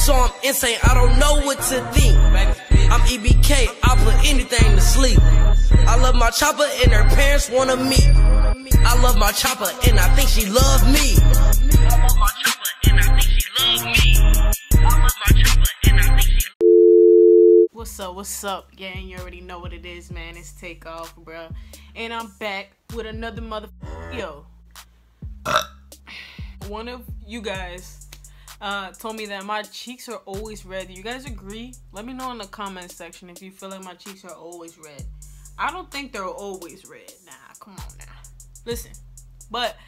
So I'm insane, I don't know what to think. I'm EBK, I put anything to sleep. I love my chopper and her parents wanna meet. I love my chopper and I think she love me. I love my chopper and I think she love me. I love my chopper and I think she. What's up, gang? You already know what it is, man. It's Takeoff, bruh. And I'm back with another yo. One of you guys told me that my cheeks are always red. Do you guys agree? Let me know in the comment section if you feel like my cheeks are always red. I don't think they're always red. Nah, come on now. Listen. But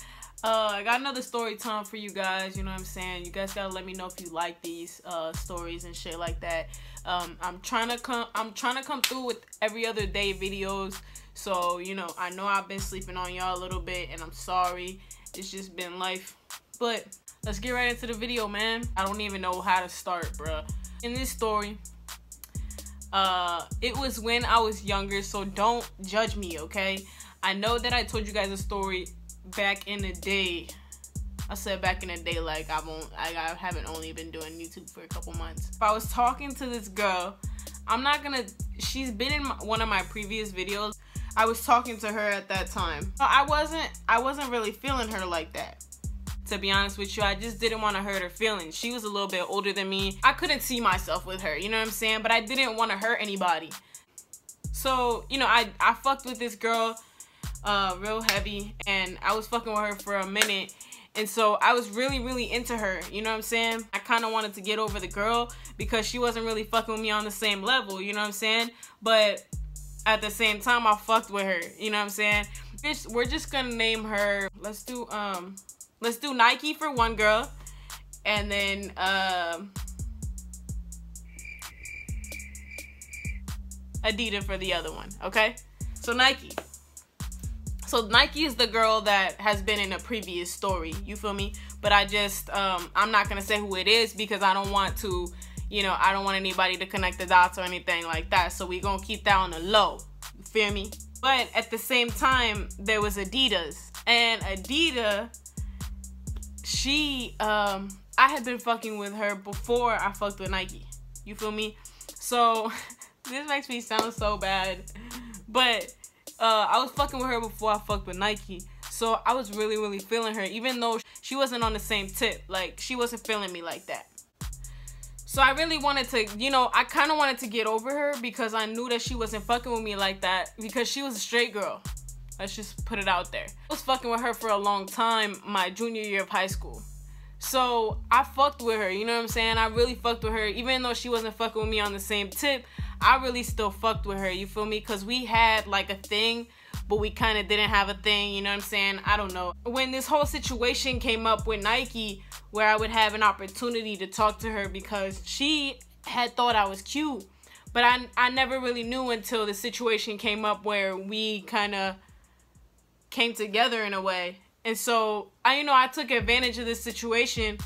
I got another story time for you guys. You know what I'm saying? You guys gotta let me know if you like these stories and shit like that. I'm trying to come through with every other day videos. So, you know I've been sleeping on y'all a little bit, and I'm sorry. It's just been life. But let's get right into the video, man. I don't even know how to start, bruh. In this story, it was when I was younger, so don't judge me, okay? I know that I told you guys a story back in the day. I said back in the day like I haven't only been doing YouTube for a couple months. If I was talking to this girl, she's been in one of my previous videos. I was talking to her at that time. I wasn't really feeling her like that. To be honest with you, I just didn't want to hurt her feelings. She was a little bit older than me. I couldn't see myself with her, you know what I'm saying? But I didn't want to hurt anybody. So, I fucked with this girl real heavy, and I was fucking with her for a minute. And so I was really into her, you know what I'm saying? I kind of wanted to get over the girl because she wasn't really fucking with me on the same level, you know what I'm saying? But at the same time, I fucked with her, you know what I'm saying? We're just gonna name her, let's do Nike for one girl, and then Adidas for the other one, okay? So Nike is the girl that has been in a previous story, you feel me? But I'm not gonna say who it is because I don't want to, I don't want anybody to connect the dots or anything like that. So we gonna keep that on the low, you feel me? But at the same time, there was Adidas, and Adidas, I had been fucking with her before I fucked with Nike, you feel me? So this makes me sound so bad, but I was fucking with her before I fucked with Nike. So I was really feeling her, even though she wasn't on the same tip. Like, she wasn't feeling me like that. So I really wanted to, I kind of wanted to get over her because I knew that she wasn't fucking with me like that because she was a straight girl. Let's just put it out there. I was fucking with her for a long time, my junior year of high school. So I fucked with her, you know what I'm saying? I really fucked with her. Even though she wasn't fucking with me on the same tip, I really still fucked with her, you feel me? Because we had like a thing, but we kind of didn't have a thing, you know what I'm saying? I don't know. When this whole situation came up with Nike, where I would have an opportunity to talk to her because she had thought I was cute, but I never really knew until the situation came up where we kind of came together in a way. And so I took advantage of this situation,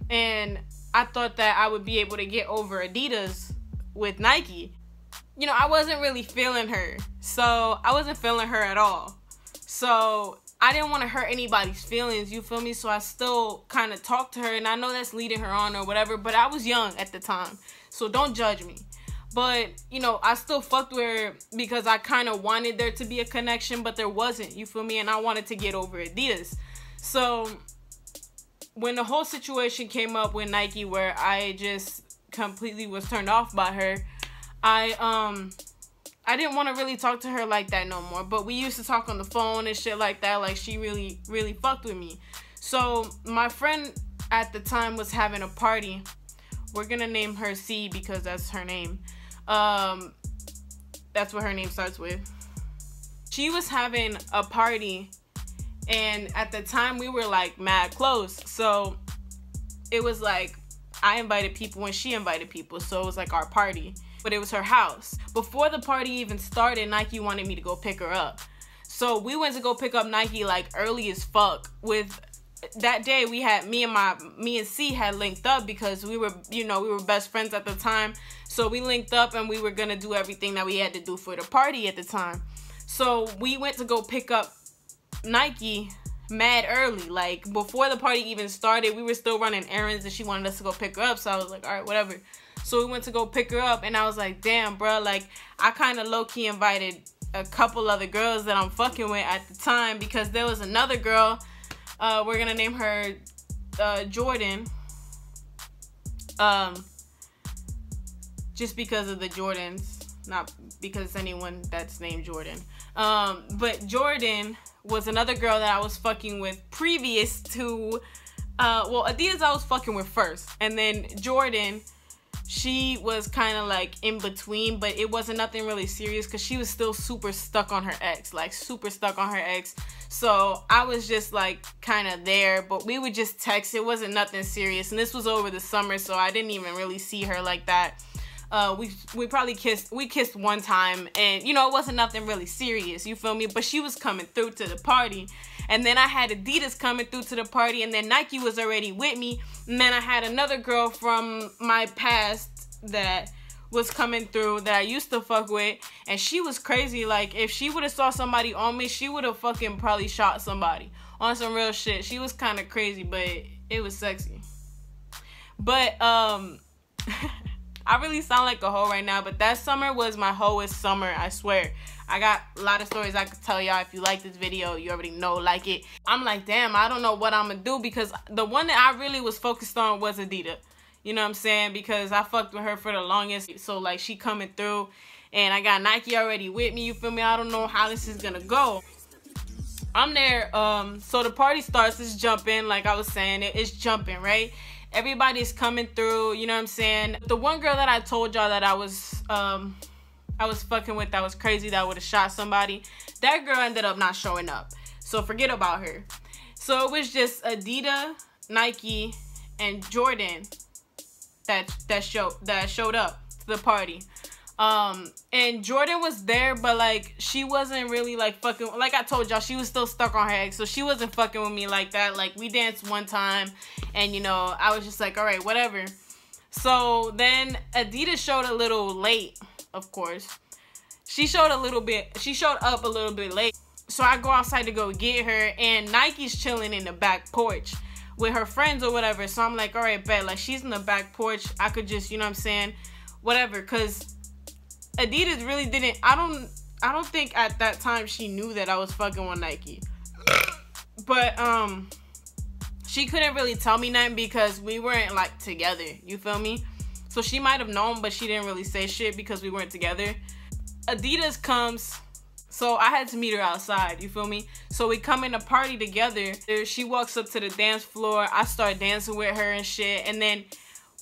and I thought that I would be able to get over Adidas with Nike. I wasn't really feeling her. So I wasn't feeling her at all. So I didn't want to hurt anybody's feelings, you feel me? So I still kind of talked to her, and I know that's leading her on or whatever, but I was young at the time. So don't judge me. But, I still fucked with her because I kind of wanted there to be a connection, but there wasn't, you feel me? And I wanted to get over Adidas. So when the whole situation came up with Nike where I just completely was turned off by her, I didn't want to really talk to her like that no more. But we used to talk on the phone and shit like that. Like, she really fucked with me. So my friend at the time was having a party. We're gonna name her C because that's her name. That's what her name starts with. She was having a party, and at the time we were like mad close. So it was like I invited people and she invited people. So it was like our party, but it was her house. Before the party even started, Nike wanted me to go pick her up. So we went to go pick up Nike like early as fuck. With that day, we had me and C had linked up because we were best friends at the time. So we linked up and we were gonna do everything that we had to do for the party at the time. So we went to go pick up Nike mad early. Like, before the party even started, we were still running errands and she wanted us to go pick her up. So I was like, all right, whatever. So we went to go pick her up and I was like, damn, bro, like, I kind of low-key invited a couple other girls that I'm fucking with at the time, because there was another girl, we're gonna name her Jordan, just because of the Jordans, not because it's anyone that's named Jordan, but Jordan was another girl that I was fucking with previous to, well, Adidas I was fucking with first, and then Jordan, she was kind of like in between, but it wasn't nothing really serious because she was still super stuck on her ex, like super stuck on her ex. So I was just like kind of there, but we would just text. It wasn't nothing serious, and this was over the summer, so I didn't even really see her like that. We probably kissed one time, and you know, it wasn't nothing really serious, you feel me? But she was coming through to the party, and then I had Adidas coming through to the party, and then Nike was already with me, and then I had another girl from my past that was coming through that I used to fuck with, and she was crazy. Like, if she would have saw somebody on me, she would have fucking probably shot somebody on some real shit. She was kind of crazy, but it was sexy. But I really sound like a hoe right now, but that summer was my hoest summer, I swear. I got a lot of stories I could tell y'all. If you like this video, you already know, like it. I'm like, damn, I don't know what I'm gonna do, because the one that I really was focused on was Adidas. You know what I'm saying? Because I fucked with her for the longest. So, like, she coming through, and I got Nike already with me, you feel me? I don't know how this is gonna go. I'm there, so the party starts, it's jumping, like I was saying, it's jumping, right? Everybody's coming through, you know what I'm saying? The one girl that I told y'all that I was fucking with, that was crazy, that would have shot somebody, that girl ended up not showing up. So forget about her. So it was just Adidas, Nike, and Jordan that showed up to the party. And Jordan was there, but like, she wasn't really like fucking, like I told y'all, she was still stuck on her ex, so she wasn't fucking with me like that. Like, we danced one time, and you know, I was just like, all right, whatever. So then Adidas showed a little late, of course. She showed up a little bit late. So I go outside to go get her, and Nike's chilling in the back porch with her friends or whatever. So I'm like, all right, bet, like, she's in the back porch, I could just, you know what I'm saying, whatever, because Adidas really didn't, I don't think at that time she knew that I was fucking with Nike. But she couldn't really tell me nothing because we weren't like together, you feel me? So she might have known, but she didn't really say shit because we weren't together. Adidas comes, so I had to meet her outside, you feel me? So we come in a party together. She walks up to the dance floor. I start dancing with her and shit. And then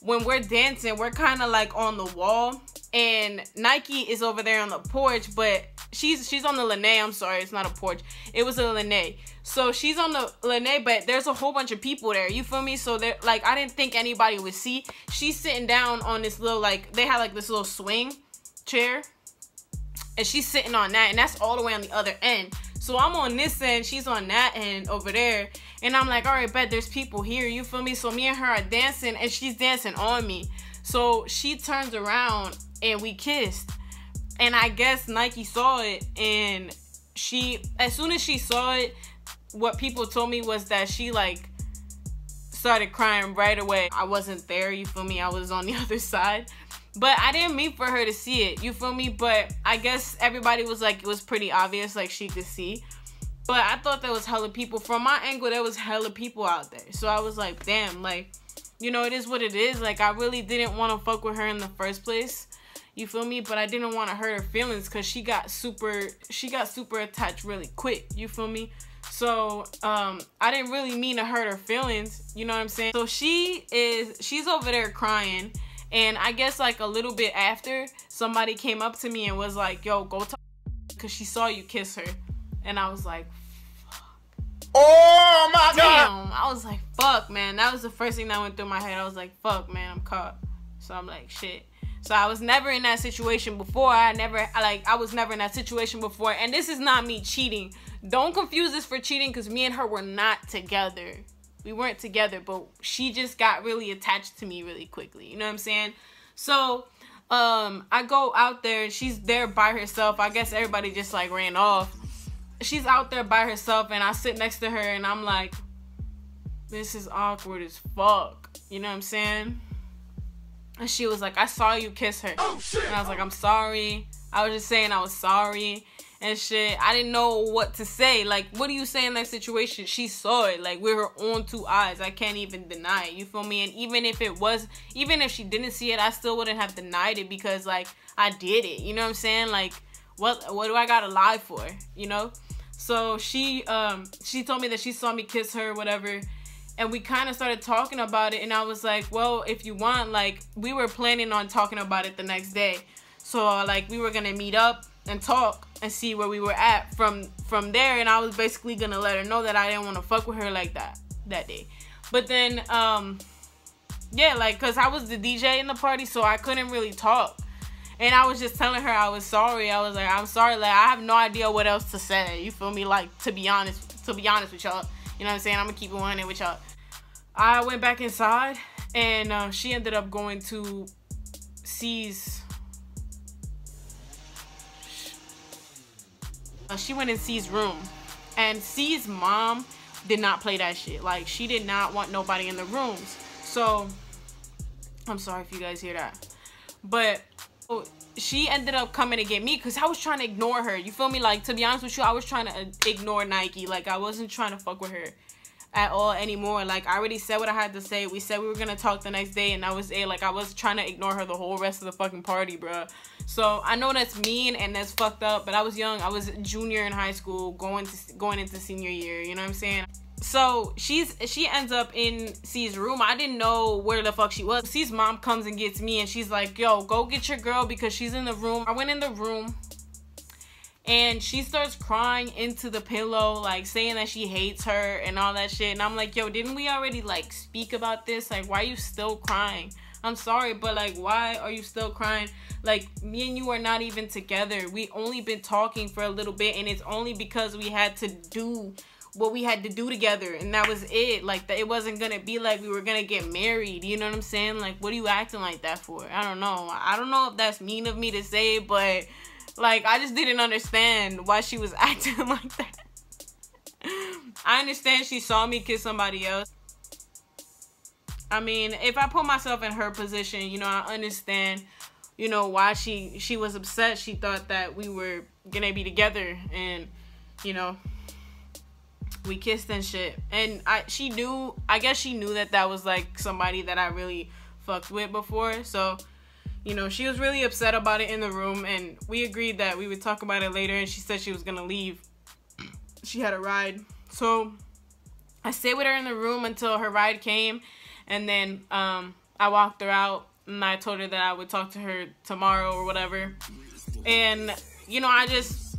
when we're dancing, we're kind of like on the wall. And Nike is over there on the porch, but she's on the lanai. I'm sorry, it's not a porch. It was a lanai. So she's on the lanai, but there's a whole bunch of people there, you feel me? So they're like, I didn't think anybody would see. She's sitting down on this little, like, they had like this little swing chair, and she's sitting on that, and that's all the way on the other end. So I'm on this end, she's on that end over there, and I'm like, all right, bet there's people here, you feel me? So me and her are dancing, and she's dancing on me. So she turns around, and we kissed. And I guess Nike saw it, and as soon as she saw it, what people told me was that she like started crying right away. I wasn't there, you feel me? I was on the other side. But I didn't mean for her to see it, you feel me? But I guess everybody was like, it was pretty obvious, like she could see. But I thought there was hella people. From my angle, there was hella people out there. So I was like, damn, like, you know, it is what it is. Like, I really didn't want to fuck with her in the first place. You feel me? But I didn't want to hurt her feelings because she got super attached really quick. You feel me? So, I didn't really mean to hurt her feelings. You know what I'm saying? So she's over there crying. And I guess like a little bit after, somebody came up to me and was like, yo, go talk, because she saw you kiss her. And I was like, fuck. Oh my God. Damn. I was like, fuck, man. That was the first thing that went through my head. I was like, fuck, man, I'm caught. So I'm like, shit. So I was never in that situation before. I was never in that situation before. And this is not me cheating. Don't confuse this for cheating, because me and her were not together. We weren't together, but she just got really attached to me really quickly. You know what I'm saying? So, I go out there, and she's there by herself. I guess everybody just, like, ran off. she's out there by herself, and I sit next to her, and I'm like, this is awkward as fuck. You know what I'm saying? And she was like, I saw you kiss her. Oh, shit. And I was like, I'm sorry. I was just saying I was sorry and shit. I didn't know what to say. Like, what do you say in that situation? She saw it. Like, with her own two eyes. I can't even deny it. You feel me? And even if she didn't see it, I still wouldn't have denied it because, like, I did it. You know what I'm saying? Like, what do I gotta lie for? You know? So she told me that she saw me kiss her, whatever. And we kind of started talking about it. And I was like, well, if you want, like, we were planning on talking about it the next day. So, like, we were going to meet up and talk and see where we were at from there. And I was basically going to let her know that I didn't want to fuck with her like that day. But then, yeah, like, because I was the DJ in the party, so I couldn't really talk. And I was just telling her I was sorry. I was like, I'm sorry. Like, I have no idea what else to say. You feel me? Like, to be honest with y'all. You know what I'm saying? I'm going to keep it 100 with y'all. I went back inside, and she ended up going to C's. She went in C's room. And C's mom did not play that shit. Like, she did not want nobody in the rooms. So, I'm sorry if you guys hear that. But she ended up coming to get me because I was trying to ignore her. You feel me? Like, to be honest with you, I was trying to ignore Nike. Like, I wasn't trying to fuck with her at all anymore. Like, I already said what I had to say. We said we were gonna talk the next day, and that was it. Like, I was trying to ignore her the whole rest of the fucking party, bruh. So I know that's mean and that's fucked up, but I was young. I was a junior in high school, going into senior year. You know what I'm saying? So she ends up in C's room. I didn't know where the fuck she was. C's mom comes and gets me, and she's like, yo, go get your girl because she's in the room. I went in the room, and she starts crying into the pillow, like, saying that she hates her and all that shit. And I'm like, yo, didn't we already, like, speak about this? Like, why are you still crying? I'm sorry, but, like, why are you still crying? Like, me and you are not even together. We only been talking for a little bit, and it's only because we had to do what we had to do together, and that was it. Like, it wasn't gonna be like we were gonna get married. You know what I'm saying? Like, what are you acting like that for? I don't know if that's mean of me to say, but, like, I just didn't understand why she was acting like that. I understand she saw me kiss somebody else. I mean, if I put myself in her position, you know, I understand, you know, why she was upset. She thought that we were gonna be together, and, you know, we kissed and shit. And I guess she knew that was, like, somebody that I really fucked with before. So, you know, she was really upset about it in the room, and we agreed that we would talk about it later, and she said she was gonna leave. She had a ride. So I stayed with her in the room until her ride came, and then I walked her out, and I told her that I would talk to her tomorrow or whatever. And, you know, I just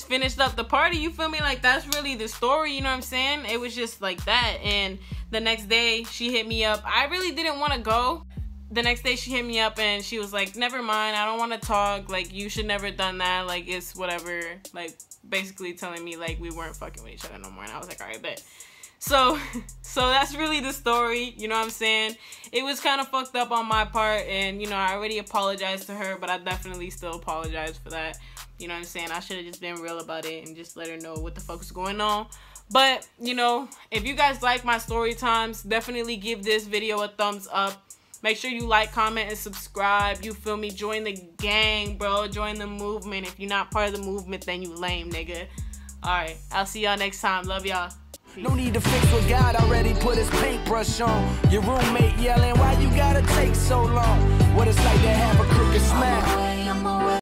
finished up the party. You feel me? Like, that's really the story, you know what I'm saying? It was just like that. And the next day, she hit me up. I really didn't want to go. The next day, she hit me up, and she was like, never mind, I don't want to talk. Like, you should never done that. Like, it's whatever. Like, basically telling me, like, we weren't fucking with each other no more. And I was like, all right, bet. So that's really the story, you know what I'm saying? It was kind of fucked up on my part, and, you know, I already apologized to her, but I definitely still apologize for that. You know what I'm saying? I should have just been real about it and just let her know what the fuck was going on. But, you know, if you guys like my story times, definitely give this video a thumbs up. Make sure you like, comment, and subscribe. You feel me? Join the gang, bro. Join the movement. If you're not part of the movement, then you lame, nigga. Alright, I'll see y'all next time. Love y'all. No need to fix what God already put his paintbrush on. Your roommate yelling, why you gotta take so long? What it's like to have a